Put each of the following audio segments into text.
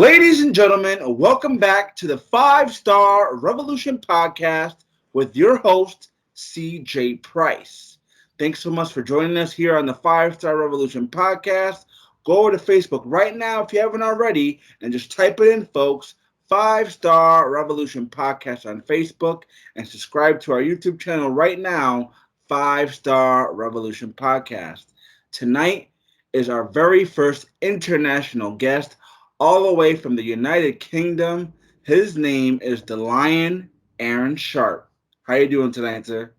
Ladies and gentlemen, welcome back to the 5-Star Revolution podcast with your host, CJ Price. Thanks so much for joining us here on the 5-Star Revolution podcast. Go over to Facebook right now if you haven't already and just type it in, folks. 5-Star Revolution podcast on Facebook and subscribe to our YouTube channel right now, 5-Star Revolution podcast. Tonight is our very first international guest, all the way from the United Kingdom. His name is the Lion, Aaron Sharp. How you doing tonight, sir?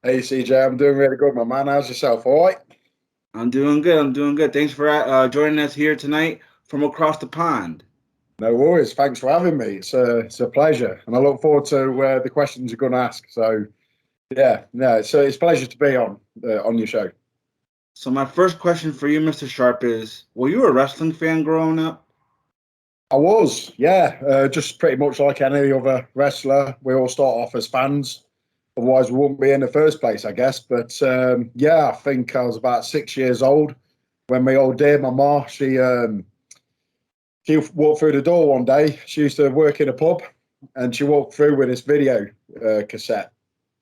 Hey, CJ, I'm doing really good, my man. How's yourself, all right? I'm doing good. Thanks for joining us here tonight from across the pond. No worries. Thanks for having me. It's a pleasure, and I look forward to the questions you're going to ask. So, it's a pleasure to be on your show. So my first question for you, Mr. Sharp, is: were you a wrestling fan growing up? I was, just pretty much like any other wrestler. We all start off as fans. Otherwise, we wouldn't be in the first place, I guess. But I think I was about 6 years old when my old dear, my ma, she walked through the door one day. She used to work in a pub, and she walked through with this video cassette,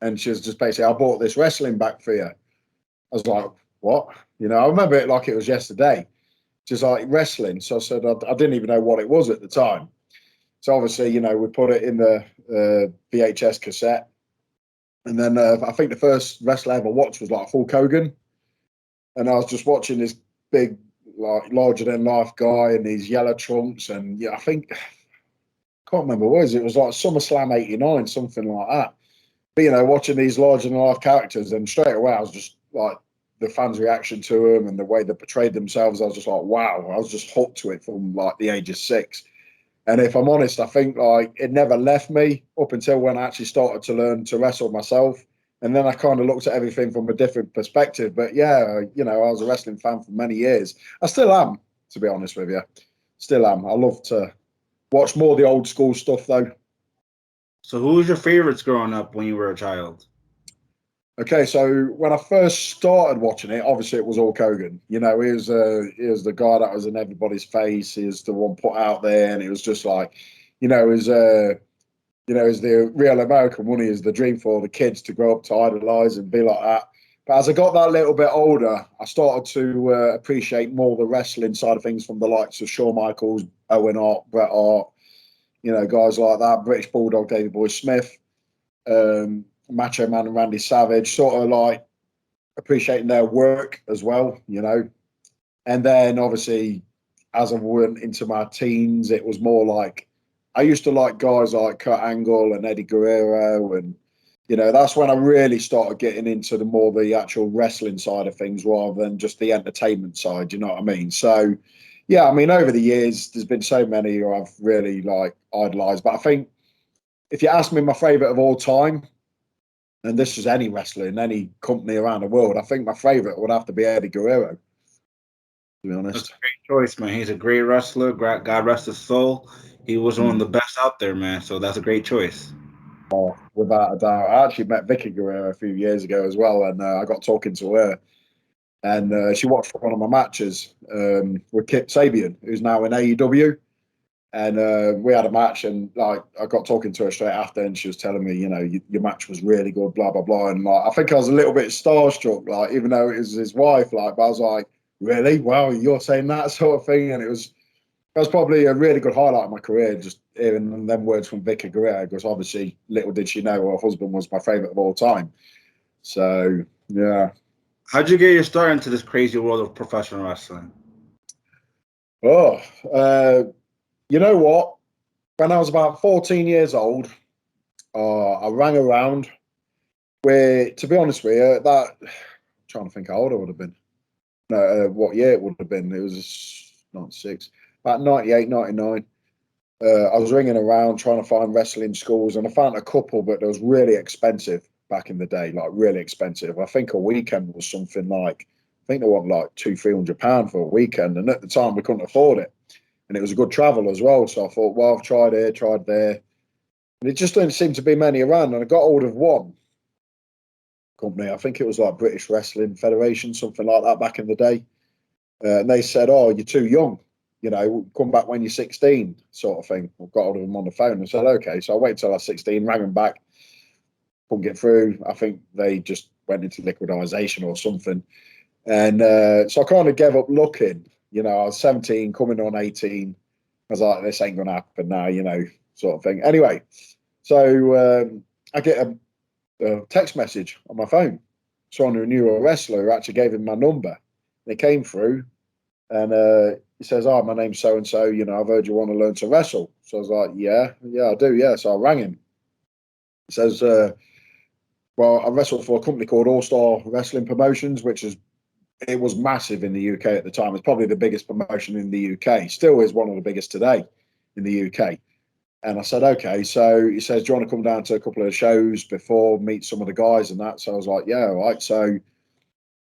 and she was just basically, "I bought this wrestling back for you." I was like, "What?" I remember it like it was yesterday. Just like wrestling. So I said, I didn't even know what it was at the time. So obviously, we put it in the VHS cassette. And then I think the first wrestler I ever watched was like Hulk Hogan. And I was just watching this big, like larger than life guy in these yellow trunks. And I think, can't remember what it was. It was like SummerSlam 89, something like that. But, watching these larger than life characters, and straight away I was just like, the fans' reaction to them and the way they portrayed themselves, I was just like, wow, I was just hooked to it from like the age of 6. And if I'm honest, I think like it never left me up until when I actually started to learn to wrestle myself. And then I kind of looked at everything from a different perspective. But I was a wrestling fan for many years. I still am, to be honest with you. Still am. I love to watch more of the old school stuff though. So who was your favorites growing up when you were a child? Okay, so when I first started watching it, obviously it was Hulk Hogan. He was the guy that was in everybody's face. He was the one put out there, and it was just like, he was the real American one. He is the dream for the kids to grow up to idolize and be like that. But as I got that little bit older, I started to appreciate more the wrestling side of things from the likes of Shawn Michaels, Owen Hart, Bret Hart, guys like that, British Bulldog, Davey Boy Smith. Macho Man and Randy Savage, sort of like appreciating their work as well, And then obviously, as I went into my teens, it was more like I used to like guys like Kurt Angle and Eddie Guerrero, and that's when I really started getting into the actual wrestling side of things rather than just the entertainment side. You know what I mean? So, over the years, there's been so many who I've really like idolized. But I think if you ask me my favorite of all time, and this is any wrestler in any company around the world, I think my favourite would have to be Eddie Guerrero, to be honest. That's a great choice, man. He's a great wrestler. God rest his soul. He was one of the best out there, man. So that's a great choice. Oh, without a doubt. I actually met Vicky Guerrero a few years ago as well, and I got talking to her. And she watched one of my matches with Kip Sabian, who's now in AEW. And we had a match, and like I got talking to her straight after, and she was telling me, your match was really good, blah blah blah. And like I think I was a little bit starstruck, like even though it was his wife, like, but I was like, really? Wow, you're saying that sort of thing? And that was probably a really good highlight of my career, just hearing them words from Vicky Guerrero, because obviously little did she know her husband was my favourite of all time. So yeah. How'd you get your start into this crazy world of professional wrestling? Oh, you know what? When I was about 14 years old, I rang around where, to be honest with you, I'm trying to think how old I would have been. No, what year it would have been. It was 96, about 98, 99. I was ringing around trying to find wrestling schools, and I found a couple, but they was really expensive back in the day, like really expensive. I think a weekend was something like, I think they want like £200-300 for a weekend, and at the time we couldn't afford it. And it was a good travel as well. So I thought, well, I've tried here, tried there. And it just didn't seem to be many around. And I got hold of one company. I think it was like British Wrestling Federation, something like that back in the day. And they said, oh, you're too young. you know, come back when you're 16, sort of thing. I got hold of him on the phone and said, okay. So I waited till I was 16, rang him back, couldn't get through. I think they just went into liquidization or something. And so I kind of gave up looking. You know, I was 17, coming on 18. I was like, this ain't going to happen now, you know, sort of thing. Anyway, so I get a text message on my phone. Someone who knew a wrestler who actually gave him my number. And it came through and he says, oh, my name's so and so, you know, I've heard you want to learn to wrestle. So I was like, yeah, I do, yeah. So I rang him. He says, well, I wrestled for a company called All Star Wrestling Promotions, which is it was massive in the UK at the time. It's probably the biggest promotion in the UK. Still is one of the biggest today in the UK. And I said, okay. So he says, do you want to come down to a couple of shows before, meet some of the guys and that? So I was like, yeah, all right. So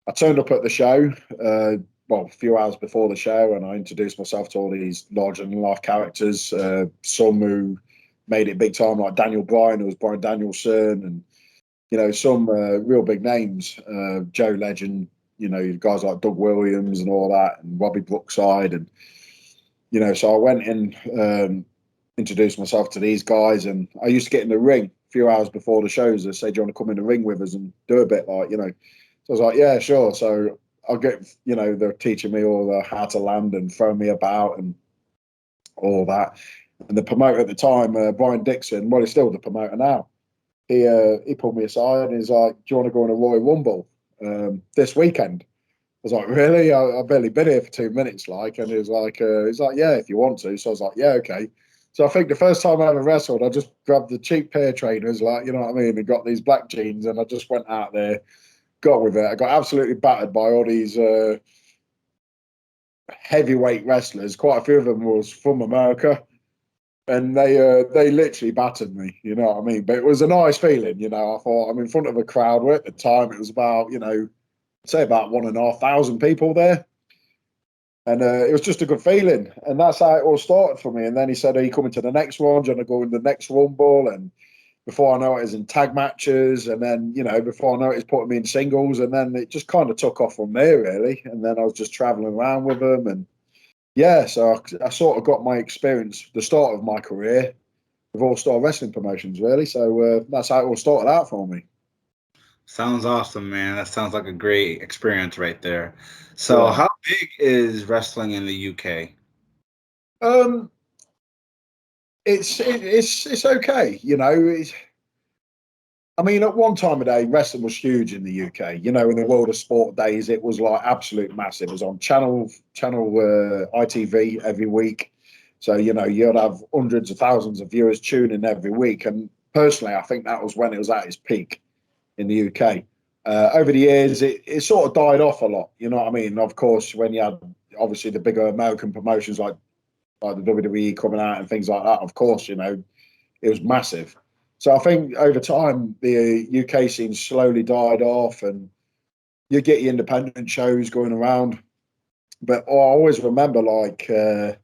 I turned up at the show, a few hours before the show, and I introduced myself to all these larger than life characters, some who made it big time, like Daniel Bryan, who was Brian Danielson, and, you know, some real big names, Joe Legend, you know, guys like Doug Williams and all that, and Robbie Brookside. And, you know, so I went and introduced myself to these guys. And I used to get in the ring a few hours before the shows. They say, do you want to come in the ring with us and do a bit, like, you know? So I was like, yeah, sure. So I'll get, you know, they're teaching me all the how to land and throw me about and all that. And the promoter at the time, Brian Dixon, well, he's still the promoter now. He pulled me aside and he's like, do you want to go on a Royal Rumble this weekend? I was like, really? I've barely been here for 2 minutes, like. And he was like, yeah, if you want to. So I was like, yeah, okay. So I think the first time I ever wrestled, I just grabbed the cheap pair of trainers, like, you know what I mean, and got these black jeans, and I just went out there, got with it. I got absolutely battered by all these heavyweight wrestlers. Quite a few of them was from America, and they literally battered me. You know what I mean? But it was a nice feeling. You know, I thought I'm in front of a crowd. Where at the time it was about, you know, say about 1,500 people there. And it was just a good feeling. And that's how it all started for me. And then he said, are you coming to the next one? Do you want to go in the next Rumble? And before I know it, was in tag matches. And then, you know, before I know it, he's putting me in singles. And then it just kind of took off from there, really. And then I was just traveling around with them. And yeah, so I sort of got my experience, the start of my career with all-star wrestling promotions, really. So that's how it all started out for me. Sounds awesome, man. That sounds like a great experience right there. So, Yeah. how big is wrestling in the UK? Um, it's okay, you know. I mean, at one time of day, wrestling was huge in the UK. You know, in the World of Sport days, it was like absolute massive. It was on channel ITV every week. So, you know, you'd have hundreds of thousands of viewers tuning every week. And personally, I think that was when it was at its peak in the UK. Over the years, it sort of died off a lot. You know what I mean? Of course, when you had obviously the bigger American promotions like the WWE coming out and things like that, of course, you know, it was massive. So I think over time the UK scene slowly died off, and you get your independent shows going around. But I always remember like there'd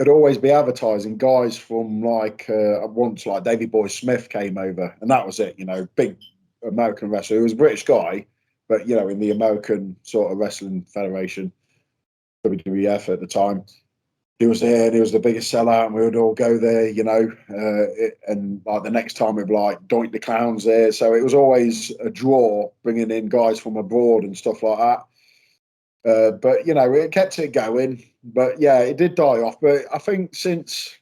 always be advertising guys from like once like Davey Boy Smith came over, and that was it. You know, big American wrestler. He was a British guy, but you know, in the American sort of wrestling federation, WWF at the time, he was there and he was the biggest sellout, and we would all go there, you know. And like the next time we'd be like Doink the Clown's there. So it was always a draw bringing in guys from abroad and stuff like that. But you know, it kept it going. But yeah, it did die off. But I think since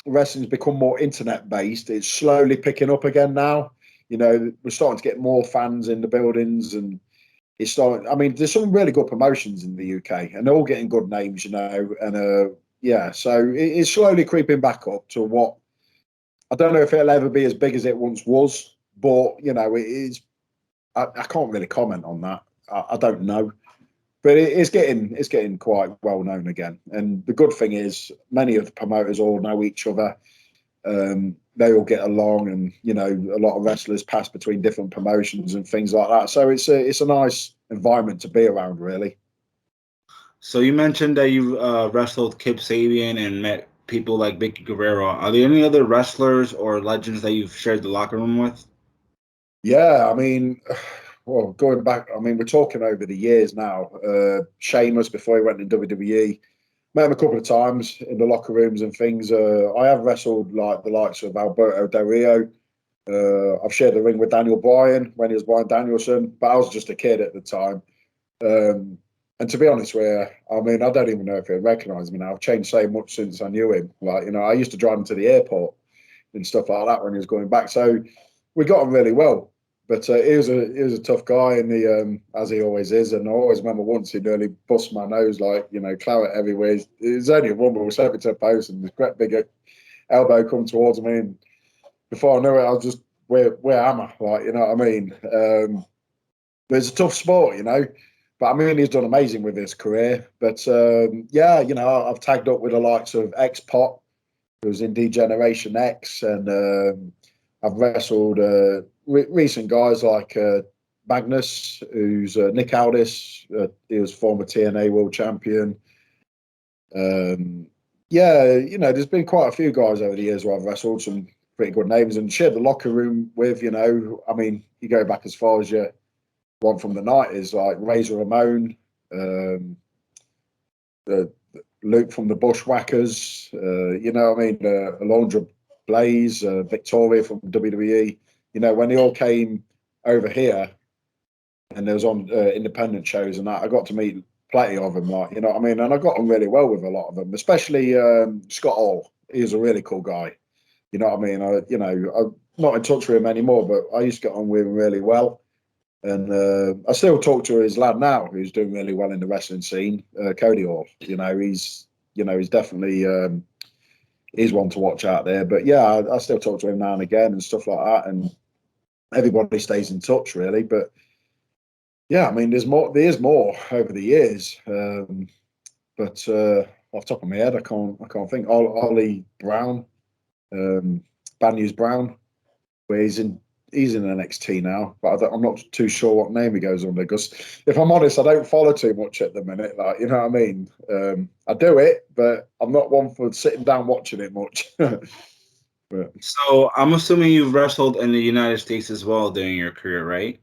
wrestling's become more internet based, it's slowly picking up again now. You know, we're starting to get more fans in the buildings, and it's starting. I mean, there's some really good promotions in the UK, and they're all getting good names, you know. And yeah, so it's slowly creeping back up to what I don't know if it'll ever be as big as it once was, but you know, it is. I can't really comment on that. I don't know, but it's getting quite well known again. And the good thing is, many of the promoters all know each other. They all get along, and you know, a lot of wrestlers pass between different promotions and things like that. So it's a nice environment to be around, really. So, you mentioned that you wrestled Kip Sabian and met people like Vicky Guerrero. Are there any other wrestlers or legends that you've shared the locker room with? Yeah, I mean, well, going back, I mean, we're talking over the years now. Sheamus, before he went in WWE, met him a couple of times in the locker rooms and things. I have wrestled like the likes of Alberto Del Rio. I've shared the ring with Daniel Bryan when he was Bryan Danielson, but I was just a kid at the time. And to be honest with you, I mean, I don't even know if he'll recognise me now. I've changed so much since I knew him. Like, you know, I used to drive him to the airport and stuff like that when he was going back. So we got on really well. But he was a tough guy, and as he always is. And I always remember once he nearly bust my nose, like, you know, claret everywhere. It was only a rumble. We sent me to a post, and this great big elbow come towards me, and before I knew it, I was just where am I? Like, you know what I mean? But it's a tough sport, you know. But I mean, he's done amazing with his career. But yeah, you know, I've tagged up with the likes of X Pot, who was in D-Generation X, and I've wrestled recent guys like Magnus, who's Nick Aldis. He was former TNA world champion. Yeah, you know, there's been quite a few guys over the years where I've wrestled, some pretty good names, and shared the locker room with. You know, I mean, you go back as far as you want from the '90s, like Razor Ramon, Luke from the Bushwhackers. You know what I mean? Alondra Blaze, Victoria from WWE. You know, when they all came over here and there was on independent shows and that, I got to meet plenty of them. Like, you know what I mean? And I got on really well with a lot of them, especially Scott Hall. He was a really cool guy. You know what I mean? I'm not in touch with him anymore, but I used to get on with him really well. And I still talk to his lad now, who's doing really well in the wrestling scene, Cody Hall. You know, he's definitely he's one to watch out there. But yeah, I still talk to him now and again and stuff like that. And everybody stays in touch, really. But yeah, I mean, there is more over the years. But off the top of my head, I can't think. Ollie Brown, Banyas Brown, where he's in NXT now, but I'm not too sure what name he goes under, because if I'm honest, I don't follow too much at the minute. Like, you know what I mean? I do it, but I'm not one for sitting down watching it much. But So I'm assuming you've wrestled in the United States as well during your career, right?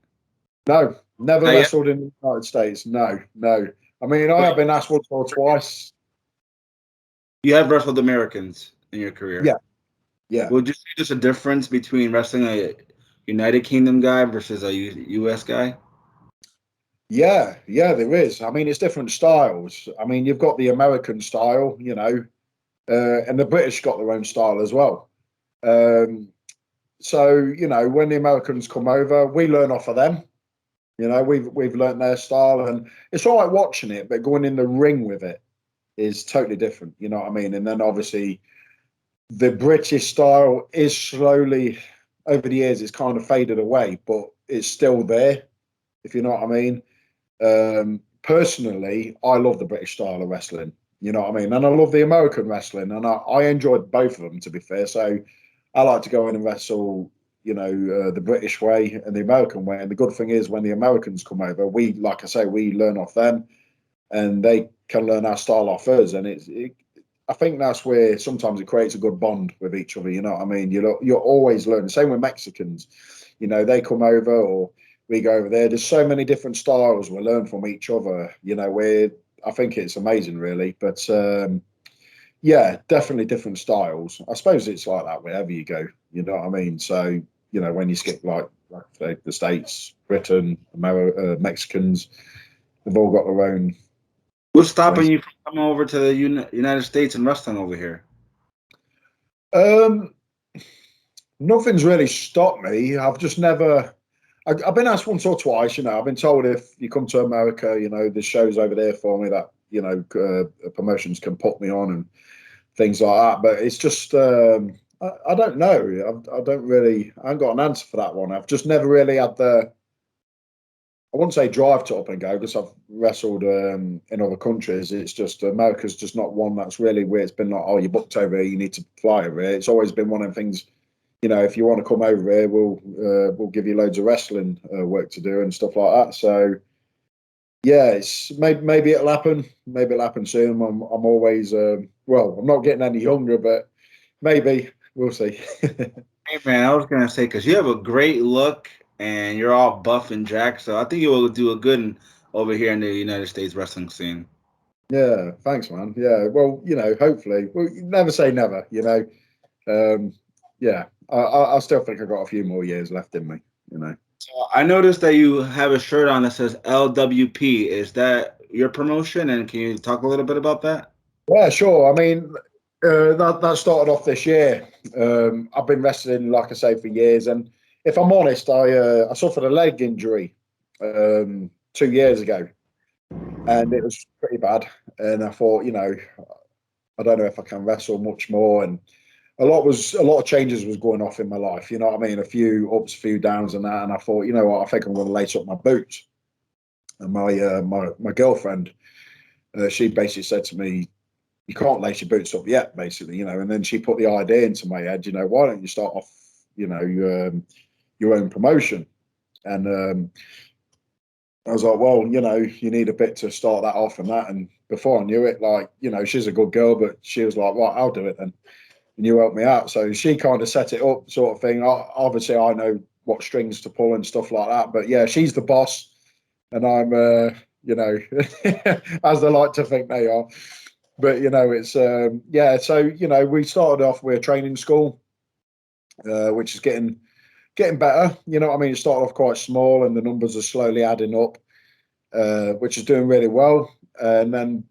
no, never Not yet? wrestled in the United States. No, no. I mean, I have been asked once or twice. You have wrestled Americans in your career. Yeah, yeah. Would you say just a difference between wrestling a United Kingdom guy versus a US guy? Yeah, there is. I mean, it's different styles. I mean, you've got the American style, you know, and the British got their own style as well. Um, so, you know, when the Americans come over, we learn off of them. You know, we've learned their style, and it's all right watching it, but going in the ring with it is totally different. You know what I mean? And then obviously the British style is slowly over the years, it's kind of faded away, but it's still there, if you know what I mean. Personally, I love the British style of wrestling. You know what I mean? And I love the American wrestling, and I enjoyed both of them, to be fair. So I like to go in and wrestle, you know, the British way and the American way. And the good thing is, when the Americans come over, we, like I say, we learn off them, and they can learn our style off us. And I think that's where sometimes it creates a good bond with each other. You know what I mean? You're always learning. Same with Mexicans. You know, they come over or we go over there. There's so many different styles we learn from each other. You know, I think it's amazing, really. But yeah, definitely different styles. I suppose it's like that wherever you go. You know what I mean? So, you know, when you skip like the States, Britain, Mexicans, they've all got their own What's stopping ways. you from coming over to the United States and wrestling over here? Um, Nothing's really stopped me. I've just never. I've been asked once or twice. You know, I've been told if you come to America, you know, there's shows over there for me that, you know, promotions can put me on and things like that. But it's just I don't know. I don't really. I haven't got an answer for that one. I've just never really had the. I wouldn't say drive to up and go, because I've wrestled in other countries. It's just America's just not one that's really where it's been like, oh, you're booked over here, you need to fly over here. It's always been one of the things. You know, if you want to come over here, we'll give you loads of wrestling work to do and stuff like that. So yeah, it's maybe it'll happen. Maybe it'll happen soon. I'm always well, I'm not getting any younger, but maybe we'll see. Hey man, I was gonna say because you have a great look and you're all buff and jacked. So I think you will do a good over here in the United States wrestling scene. Yeah, thanks, man. Yeah, well, hopefully, well, you never say never. Um, yeah, I still think I got a few more years left in me. You know. So I noticed that you have a shirt on that says LWP. Is that your promotion? And can you talk a little bit about that? Yeah, sure. I mean, that started off this year. I've been wrestling, like I say, for years, and if I'm honest, I suffered a leg injury 2 years ago, and it was pretty bad. And I thought, I don't know if I can wrestle much more, and a lot of changes was going off in my life. You know what I mean? A few ups, a few downs, and that. And I thought, you know what? I think I'm going to lace up my boots. And my girlfriend, she basically said to me, "You can't lace your boots up yet," basically, And then she put the idea into my head, why don't you start off, your own promotion? And I was like, well, you need a bit to start that off and that. And before I knew it, like, she's a good girl, but she was like, right, I'll do it then. And you helped me out. So she kind of set it up, sort of thing. Obviously, I know what strings to pull and stuff like that. But yeah, she's the boss, and I'm, as they like to think they are. But it's yeah. So we started off with a training school, which is getting better. You know what I mean? It started off quite small, and the numbers are slowly adding up, which is doing really well. And then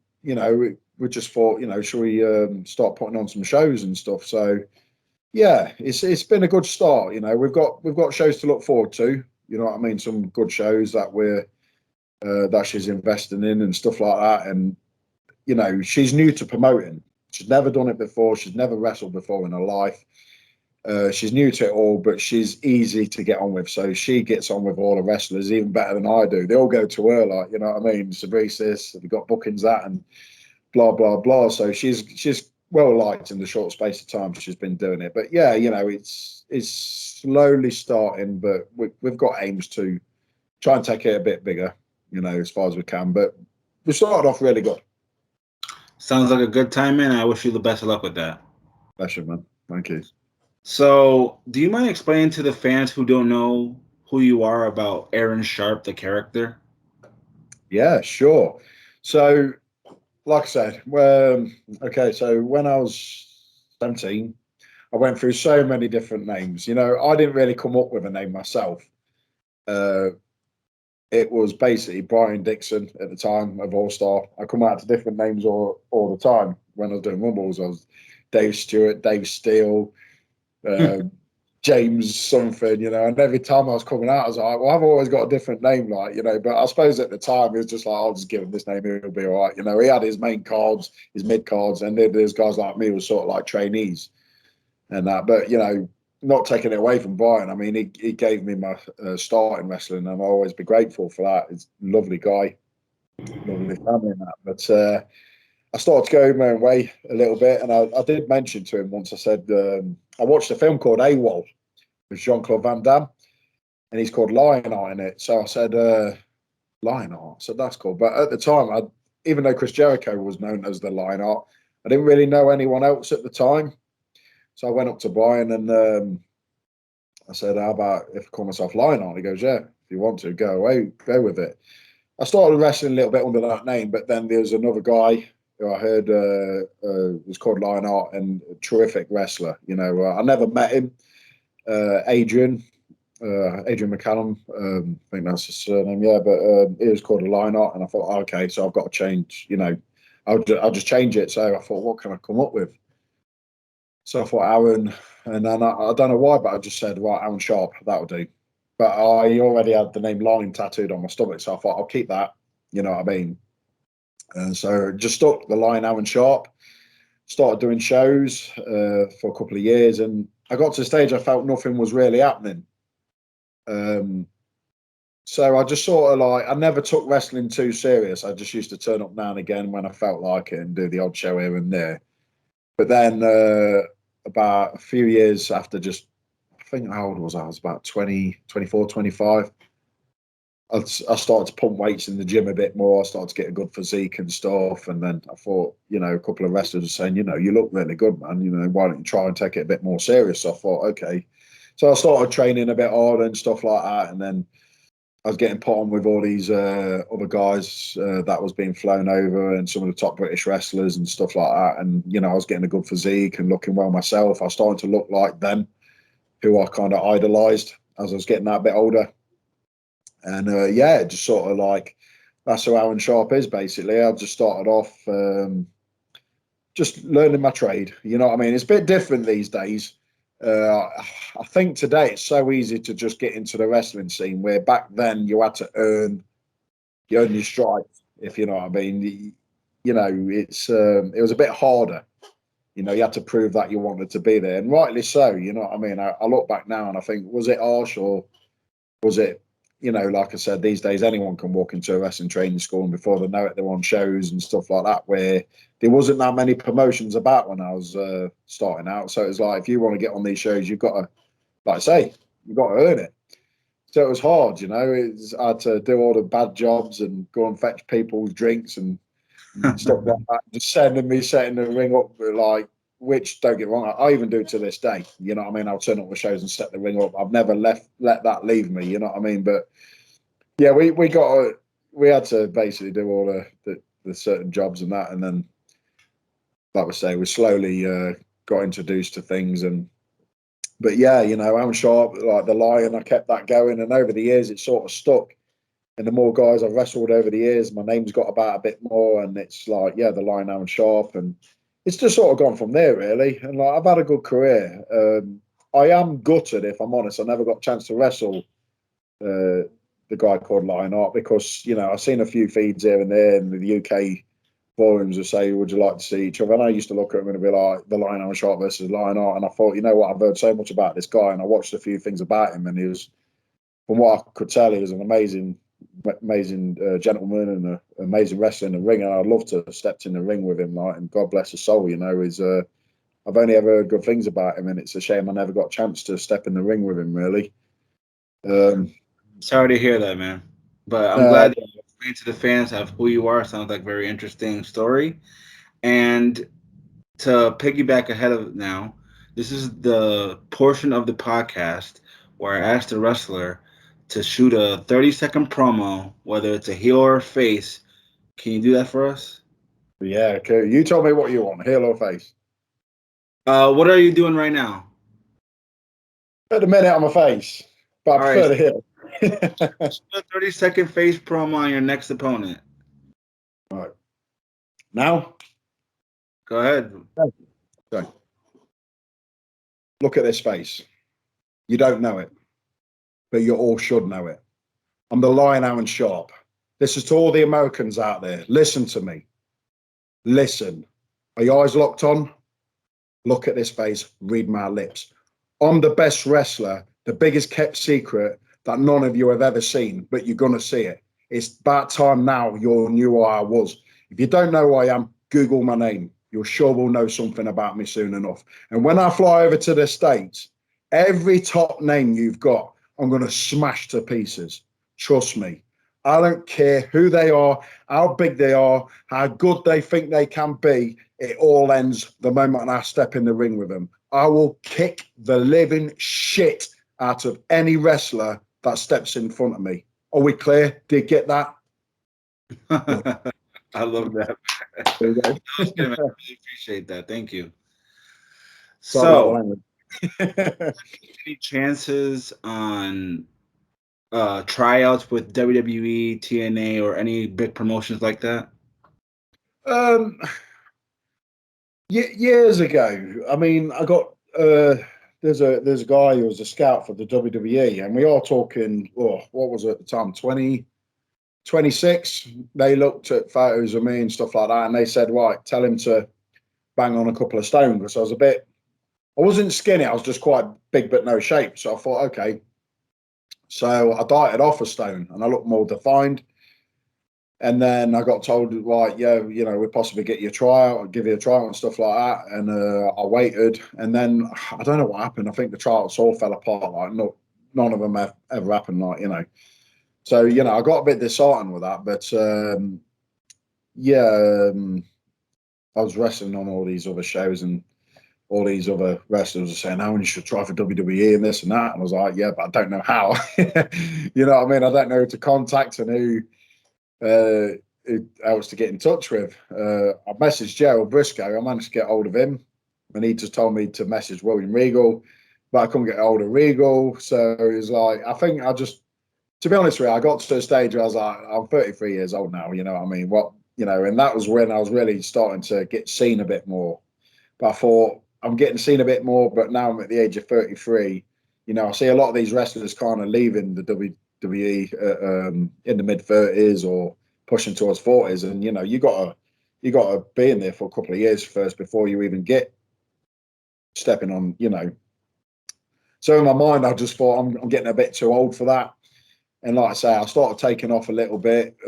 we just thought, should we start putting on some shows and stuff? So yeah, it's been a good start. We've got shows to look forward to. You know what I mean? Some good shows that she's investing in and stuff like that. And she's new to promoting. She's never done it before. She's never wrestled before in her life. She's new to it all, but she's easy to get on with. So she gets on with all the wrestlers even better than I do. They all go to her, like, you know what I mean? Sabrisis, we've got bookings that and blah, blah, blah. So she's well liked in the short space of time she's been doing it. But yeah, it's slowly starting, but we've got aims to try and take it a bit bigger, as far as we can. But we started off really good. Sounds like a good time, man. I wish you the best of luck with that. Pleasure, man. Thank you. So, do you mind explaining to the fans who don't know who you are about Aaron Sharp, the character? Yeah, sure. So, like I said, okay, so when I was 17, I went through so many different names. I didn't really come up with a name myself. Uh, it was basically Brian Dixon at the time of All Star. I come out to different names all the time when I was doing Rumbles. I was Dave Stewart, Dave Steele, uh, James something, and every time I was coming out, I was like, well, I've always got a different name, like, but I suppose at the time it was just like, I'll just give him this name, he'll be all right. He had his main cards, his mid cards, and then there's guys like me who were sort of like trainees and that. But, not taking it away from Brian, I mean, he gave me my start in wrestling, and I'll always be grateful for that. He's a lovely guy, lovely family and that. But I started to go my own way a little bit, and I did mention to him once, I said, I watched a film called AWOL with Jean-Claude Van Damme, and he's called Lionheart in it. So I said, Lionheart. So that's cool. But at the time, even though Chris Jericho was known as the Lionheart, I didn't really know anyone else at the time. So I went up to Brian and I said, how about if I call myself Lionheart? He goes, yeah, if you want to, go away, go with it. I started wrestling a little bit under that name, but then there's another guy who I heard was called Lionheart and a terrific wrestler. I never met him. Adrian McCallum, I think that's his surname, yeah, but he was called a Lionheart, and I thought, okay, so I've got to change, I'll just change it. So I thought, what can I come up with? So I thought Aaron, and then I don't know why, but I just said, right, Aaron Sharp, that'll do. But I already had the name Lion tattooed on my stomach, so I thought I'll keep that, you know what I mean? And so just stuck the Lion Aaron Sharp, started doing shows for a couple of years, and I got to the stage I felt nothing was really happening. Um, so I just sort of like, I never took wrestling too serious. I just used to turn up now and again when I felt like it and do the odd show here and there. But then about a few years after, just, I think, how old was I? I was about 20, 24, 25. I started to pump weights in the gym a bit more. I started to get a good physique and stuff. And then I thought, a couple of wrestlers were saying, you look really good, man. Why don't you try and take it a bit more serious? So I thought, okay. So I started training a bit harder and stuff like that, and then I was getting put on with all these other guys that was being flown over, and some of the top British wrestlers and stuff like that. And I was getting a good physique and looking well myself. I was starting to look like them, who I kind of idolised as I was getting that bit older. And yeah, just sort of like that's who Aaron Sharp is basically. I just started off just learning my trade. You know what I mean? It's a bit different these days. I think today it's so easy to just get into the wrestling scene, where back then you had to earn your stripes, if you know what I mean. It was a bit harder. You had to prove that you wanted to be there, and rightly so. You know what I mean? I look back now and I think, was it harsh, or was it, like I said, these days anyone can walk into a wrestling training school and before they know it, they're on shows and stuff like that, where there wasn't that many promotions about when I was starting out. So it's like, if you want to get on these shows, you've got to, like I say, you've got to earn it. So it was hard, I had to do all the bad jobs and go and fetch people's drinks and stuff like that. Just sending me setting the ring up, like, which, don't get me wrong, I even do to this day. You know what I mean? I'll turn up the shows and set the ring up. I've never let that leave me. You know what I mean? But yeah, we had to basically do all the certain jobs and that, and then, like we say, we slowly got introduced to things. But yeah, Aaron Sharp, like the Lion, I kept that going, and over the years it sort of stuck. And the more guys I've wrestled over the years, my name's got about a bit more, and it's like, yeah, the Lion, Aaron Sharp, and it's just sort of gone from there, really. And like, I've had a good career. I am gutted, if I'm honest. I never got a chance to wrestle the guy called Lionheart, because I've seen a few feeds here and there in the UK forums that say, "Would you like to see each other?" And I used to look at him and be like, "The Lionheart Sharp versus Lionheart," and I thought, you know what, I've heard so much about this guy, and I watched a few things about him, and he was, from what I could tell, he was an amazing gentleman and an amazing wrestler in the ring, and I'd love to have stepped in the ring with him, like, and God bless his soul. He's I've only ever heard good things about him, and it's a shame I never got a chance to step in the ring with him, really. Sorry to hear that, man. But I'm glad that you explained to the fans of who you are. Sounds like a very interesting story. And to piggyback ahead of now, this is the portion of the podcast where I asked the wrestler to shoot a 30-second promo, whether it's a heel or a face. Can you do that for us? Yeah, okay. You tell me what you want, heel or face. What are you doing right now? At the minute, I'm a face, but I All right, prefer the heel. shoot a 30-second face promo on your next opponent. Right. Now? Go ahead. Okay. Look at this face. You don't know it, but you all should know it. I'm the Lion, Aaron Sharp. This is to all the Americans out there. Listen to me. Listen. Are your eyes locked on? Look at this face. Read my lips. I'm the best wrestler, the biggest kept secret that none of you have ever seen, but you're going to see it. It's about time now you knew who I was. If you don't know who I am, Google my name. You sure will know something about me soon enough. And when I fly over to the States, every top name you've got, I'm going to smash to pieces. Trust me. I don't care who they are, how big they are, how good they think they can be. It all ends the moment I step in the ring with them. I will kick the living shit out of any wrestler that steps in front of me. Are we clear? Did you get that? I love that. There you go. That was good, man. I really appreciate that. Thank you. Sorry about the So, language. any chances on tryouts with WWE, TNA, or any big promotions like that? um, years ago, I mean, I got there's a guy who was a scout for the WWE, and we are talking. Oh, what was it at the time? 26. They looked at photos of me and stuff like that, and they said, "Right, tell him to bang on a couple of stone," because I wasn't skinny. I was just quite big but no shape. So I thought, okay. So I dieted off a stone, and I looked more defined. And then I got told, right, yeah, we'll possibly get you a tryout, I'll give you a tryout and stuff like that. And I waited, and then I don't know what happened. I think the trials all fell apart. Like, no, none of them ever happened. So I got a bit disheartened with that. But yeah, I was wrestling on all these other shows and all these other wrestlers are saying, "Oh, you should try for WWE and this and that." And I was like, "Yeah, but I don't know how." You know what I mean? I don't know who to contact and who else to get in touch with. I messaged Gerald Briscoe. I managed to get hold of him, and he just told me to message William Regal, but I couldn't get hold of Regal. So it was like, I think I just, to be honest with you, I got to a stage where I was like, I'm 33 years old now. You know what I mean? And that was when I was really starting to get seen a bit more. But I thought, I'm getting seen a bit more, but now I'm at the age of 33. I see a lot of these wrestlers kind of leaving the WWE in the mid 30s or pushing towards 40s, and you gotta be in there for a couple of years first before you even get stepping on. So in my mind, I just thought I'm getting a bit too old for that. And like I say, I started taking off a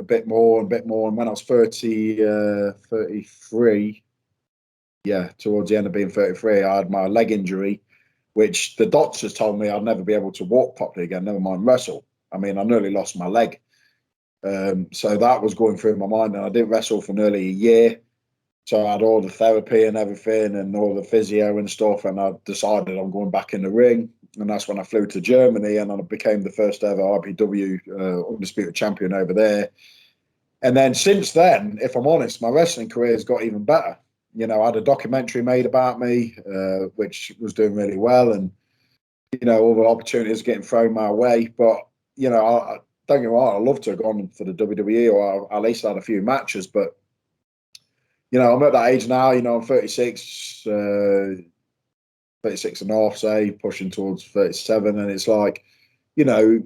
bit more. And when I was 33, yeah, towards the end of being 33, I had my leg injury, which the doctors told me I'd never be able to walk properly again, never mind wrestle. I mean, I nearly lost my leg. So that was going through my mind, and I didn't wrestle for nearly a year. So I had all the therapy and everything and all the physio and stuff, and I decided I'm going back in the ring. And that's when I flew to Germany, and I became the first ever RPW Undisputed Champion over there. And then since then, if I'm honest, my wrestling career has got even better. I had a documentary made about me, which was doing really well, and all the opportunities getting thrown my way. But I don't get me wrong, I'd love to have gone for the WWE, or at least had a few matches. But I'm at that age now. I'm 36, 36 and a half, say, pushing towards 37, and it's like, I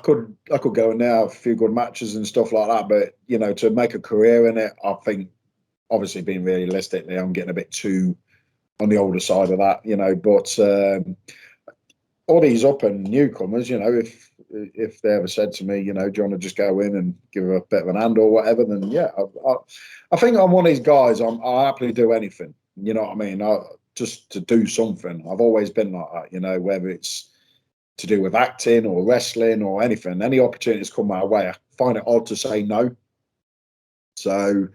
could go in there, have a few good matches and stuff like that. But to make a career in it, I think, obviously being realistically, I'm getting a bit too on the older side of that. But all these up and newcomers, if they ever said to me, do you want to just go in and give a bit of an hand or whatever, then yeah, I think I'm one of these guys. I'll happily do anything. You know what I mean? Just to do something. I've always been like that. Whether it's to do with acting or wrestling or anything, any opportunities come my way, I find it odd to say no. So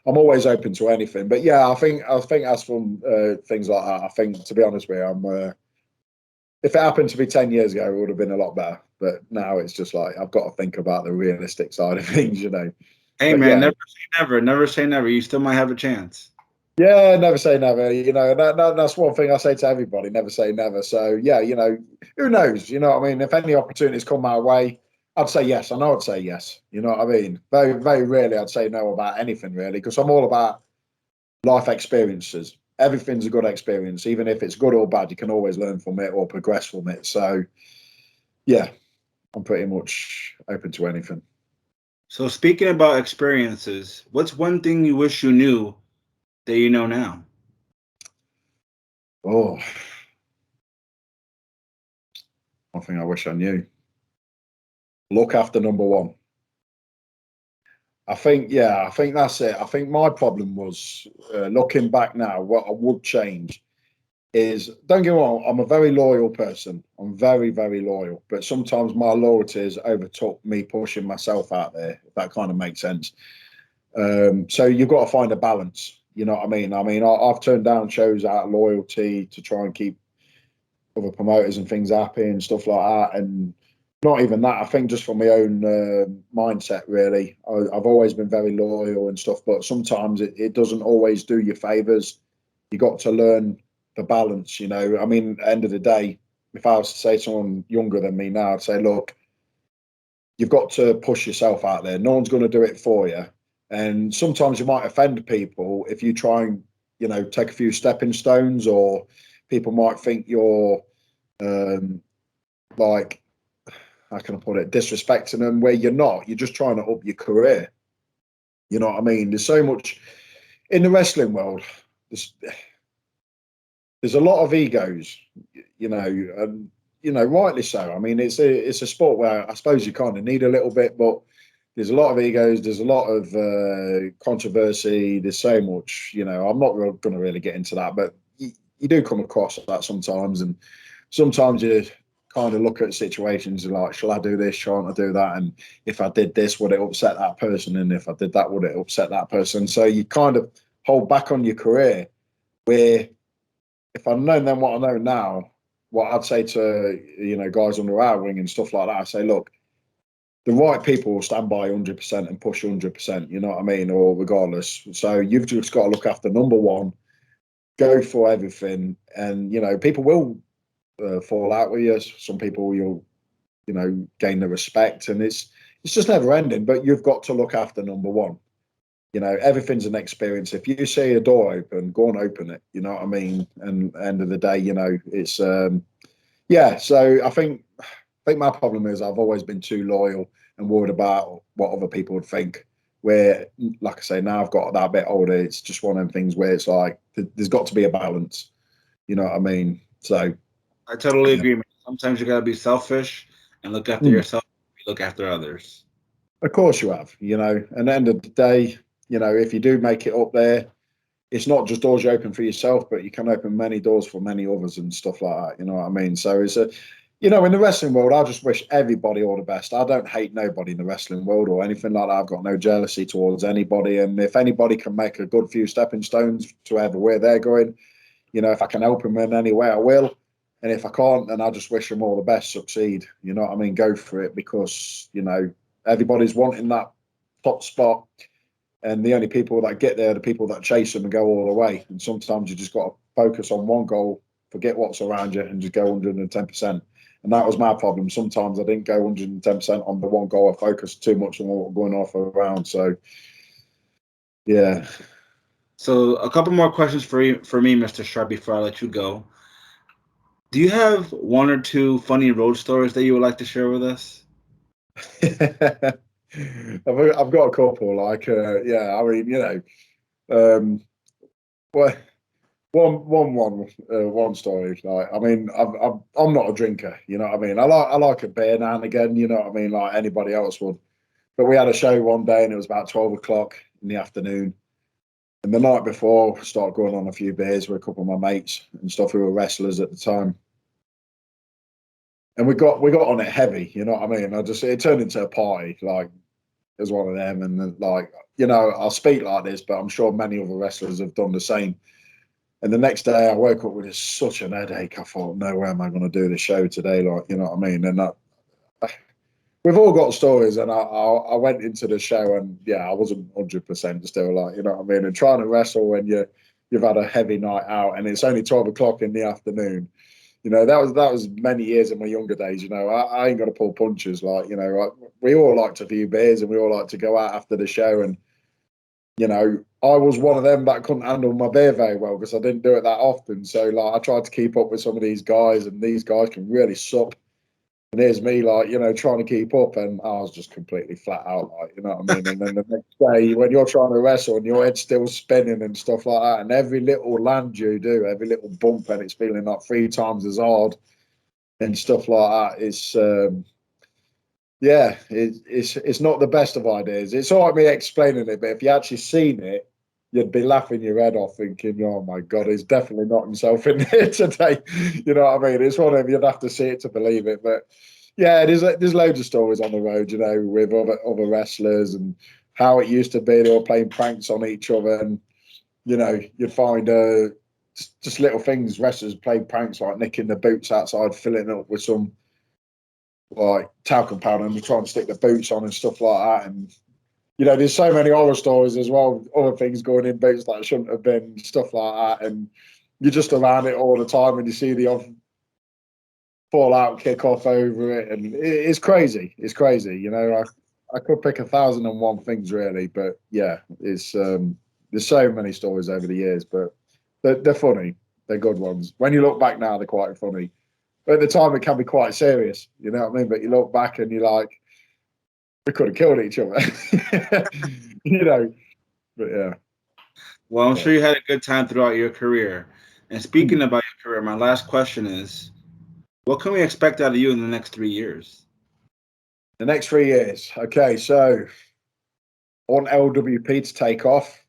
I'm always open to anything. But yeah, I think as from things like that, I think, to be honest with you, if it happened to be 10 years ago, it would have been a lot better. But now it's just like, I've got to think about the realistic side of things. Hey, But man, yeah, never say never. Never say never. You still might have a chance. yeah, never say never. That's one thing I say to everybody: never say never. So yeah, who knows? You know what I mean? If any opportunities come my way, I'd say yes. I know I'd say yes. You know what I mean? Very, very rarely I'd say no about anything, really, because I'm all about life experiences. Everything's a good experience, even if it's good or bad. You can always learn from it or progress from it. So yeah, I'm pretty much open to anything. So speaking about experiences, what's one thing you wish you knew that you know now? Oh, one thing I wish I knew. Look after number one. I think that's it. I think my problem was, looking back now, what I would change is, don't get me wrong, I'm a very loyal person. I'm very, very loyal. But sometimes my loyalty has overtook me pushing myself out there, if that kind of makes sense. So you've got to find a balance. You know what I mean? I've turned down shows out of loyalty to try and keep other promoters and things happy and stuff like that. And not even that. I think just from my own mindset, really. I've always been very loyal and stuff, but sometimes it doesn't always do you favors. You got to learn the balance. At the end of the day, if I was to say to someone younger than me now, I'd say, look, you've got to push yourself out there. No one's going to do it for you. And sometimes you might offend people if you try and, take a few stepping stones, or people might think you're like, how can I put it, disrespecting them, where you're not. You're just trying to up your career. You know what I mean? There's so much in the wrestling world. There's a lot of egos, and rightly so. It's a sport where I suppose you kind of need a little bit, but there's a lot of egos. There's a lot of controversy. There's so much. I'm not going to really get into that, but you do come across that sometimes, and sometimes you kind of look at situations like, shall I do this? Shan't I do that? And if I did this, would it upset that person? And if I did that, would it upset that person? So you kind of hold back on your career, where if I'd known then what I know now, what I'd say to guys under our wing and stuff like that, I say, look, the right people will stand by 100% and push 100%. You know what I mean, or regardless. So you've just got to look after number one, go for everything, and people will fall out with you. Some people you'll gain the respect, and it's just never ending. But you've got to look after number one. Everything's an experience. If you see a door open, go and open it. You know what I mean? And at the end of the day, it's yeah. So I think my problem is I've always been too loyal and worried about what other people would think. Where, like I say, now I've got that bit older, it's just one of them things where it's like there's got to be a balance. You know what I mean? So I totally yeah. agree, man. Sometimes you gotta be selfish and look after Mm. yourself. Look after others. Of course you have. And at the end of the day, if you do make it up there, it's not just doors you open for yourself, but you can open many doors for many others and stuff like that. You know what I mean? So in the wrestling world, I just wish everybody all the best. I don't hate nobody in the wrestling world or anything like that. I've got no jealousy towards anybody. And if anybody can make a good few stepping stones to ever where they're going, if I can help them in any way, I will. And if I can't, then I just wish them all the best, succeed. You know what I mean? Go for it because, everybody's wanting that top spot. And the only people that get there are the people that chase them and go all the way. And sometimes you just got to focus on one goal, forget what's around you, and just go 110%. And that was my problem. Sometimes I didn't go 110% on the one goal. I focused too much on what was going off around. So, yeah. So a couple more questions for me, Mr. Sharp, before I let you go. Do you have one or two funny road stories that you would like to share with us? I've got a couple. Like, yeah, I mean, um, well, one story. Like, I mean, I'm not a drinker. You know what I mean? I like a beer now and again. You know what I mean? Like anybody else would. But we had a show one day, and it was about 12 o'clock in the afternoon. And the night before, I started going on a few beers with a couple of my mates and stuff who were wrestlers at the time. And we got on it heavy. You know what I mean? It turned into a party. Like as one of them, and then, like I'll speak like this, but I'm sure many other wrestlers have done the same. And the next day, I woke up with such an headache. I thought, no way am I going to do the show today? Like, you know what I mean? And we've all got stories. And I went into the show, and yeah, I wasn't 100% still. Like, you know what I mean? And trying to wrestle when you've had a heavy night out, and it's only 12 o'clock in the afternoon. That was many years in my younger days. I ain't gonna pull punches. Like, we all like to view beers, and we all like to go out after the show. And I was one of them that couldn't handle my beer very well because I didn't do it that often. So like, I tried to keep up with some of these guys, and these guys can really sup. And here's me, like, trying to keep up, and I was just completely flat out, like, you know what I mean? And then the next day, when you're trying to wrestle and your head's still spinning and stuff like that, and every little land you do, every little bump, and it's feeling like 3 times as hard and stuff like that, yeah, it's not the best of ideas. It's all right me explaining it, but if you actually seen it, you'd be laughing your head off, thinking, "Oh my God, he's definitely not himself in here today." You know what I mean? It's one of them, you'd have to see it to believe it. But yeah, there's loads of stories on the road, with other wrestlers and how it used to be. They were playing pranks on each other, and you'd find just little things. Wrestlers played pranks like nicking the boots outside, filling it up with some like talcum powder, and trying to stick the boots on and stuff like that. And there's so many horror stories as well, other things going in boots that shouldn't have been, stuff like that. And you're just around it all the time, and you see the odd fallout kick off over it, and it's crazy. It's crazy. I could pick 1,001 things really, but yeah, it's there's so many stories over the years, but they're funny. They're good ones. When you look back now, they're quite funny. But at the time, it can be quite serious. You know what I mean? But you look back and you're like, we could have killed each other. you know, but yeah. Well, I'm So, sure you had a good time throughout your career. And speaking about your career, my last question is, what can we expect out of you in the next 3 years? the next 3 years. Okay, so I want LWP to take off.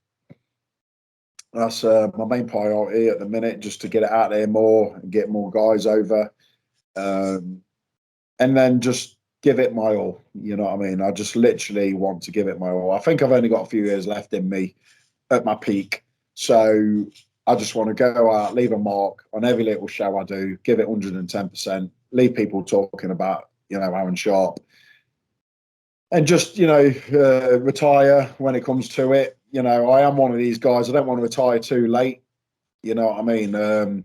That's my main priority at the minute, just to get it out there more and get more guys over. Um, and then just give it my all. You know what I mean? I just literally want to give it my all. I think I've only got a few years left in me at my peak. So I just want to go out, leave a mark on every little show I do, give it 110%, leave people talking about, Aaron Sharp, and just, retire when it comes to it. I am one of these guys. I don't want to retire too late. You know what I mean?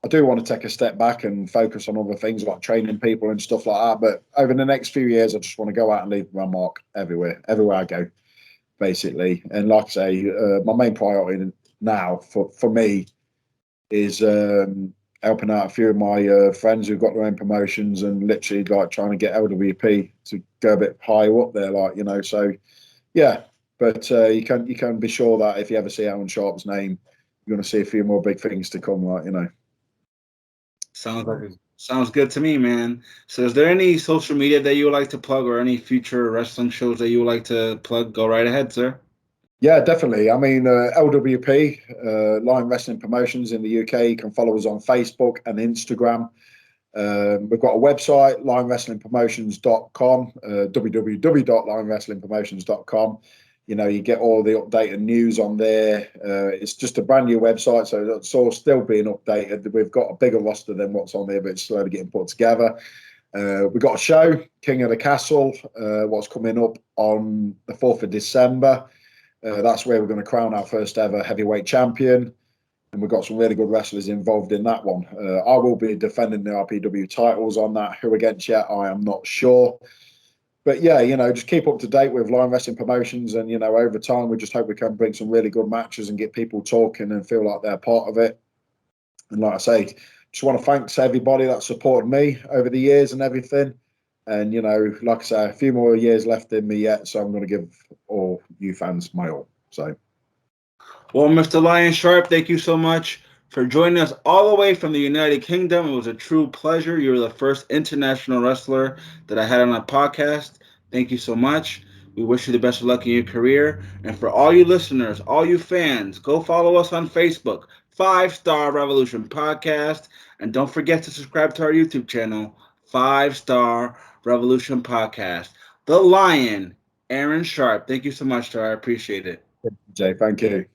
I do want to take a step back and focus on other things like training people and stuff like that. But over the next few years, I just want to go out and leave my mark everywhere I go, basically. And like I say, my main priority now for me is helping out a few of my friends who've got their own promotions and literally like trying to get LWP to go a bit higher up there, So yeah, but you can be sure that if you ever see Aaron Sharp's name, you're going to see a few more big things to come, Sounds good to me, man. So, is there any social media that you would like to plug, or any future wrestling shows that you would like to plug? Go right ahead, sir. Yeah, definitely. I mean, LWP, Lion Wrestling Promotions in the UK. You can follow us on Facebook and Instagram. We've got a website, lionwrestlingpromotions.com, www.lionwrestlingpromotions.com. You get all the updated news on there. It's just a brand new website, so it's all still being updated. We've got a bigger roster than what's on there, but it's slowly getting put together. We've got a show, King of the Castle, what's coming up on the 4th of December. That's where we're going to crown our first ever heavyweight champion. And we've got some really good wrestlers involved in that one. I will be defending the RPW titles on that. Who against yet, I am not sure. But yeah, just keep up to date with Lion Wrestling Promotions. And, over time, we just hope we can bring some really good matches and get people talking and feel like they're part of it. And like I say, just want to thank everybody that supported me over the years and everything. And, like I say, a few more years left in me yet. So I'm going to give all you fans my all. So. Well, Mr. Lion Sharp, thank you so much for joining us all the way from the United Kingdom. It was a true pleasure. You were the first international wrestler that I had on a podcast. Thank you so much. We wish you the best of luck in your career. And for all you listeners, all you fans, go follow us on Facebook, 5 Star Revolution Podcast. And don't forget to subscribe to our YouTube channel, 5 Star Revolution Podcast. The Lion, Aaron Sharp. Thank you so much, sir. I appreciate it. Jay, thank you.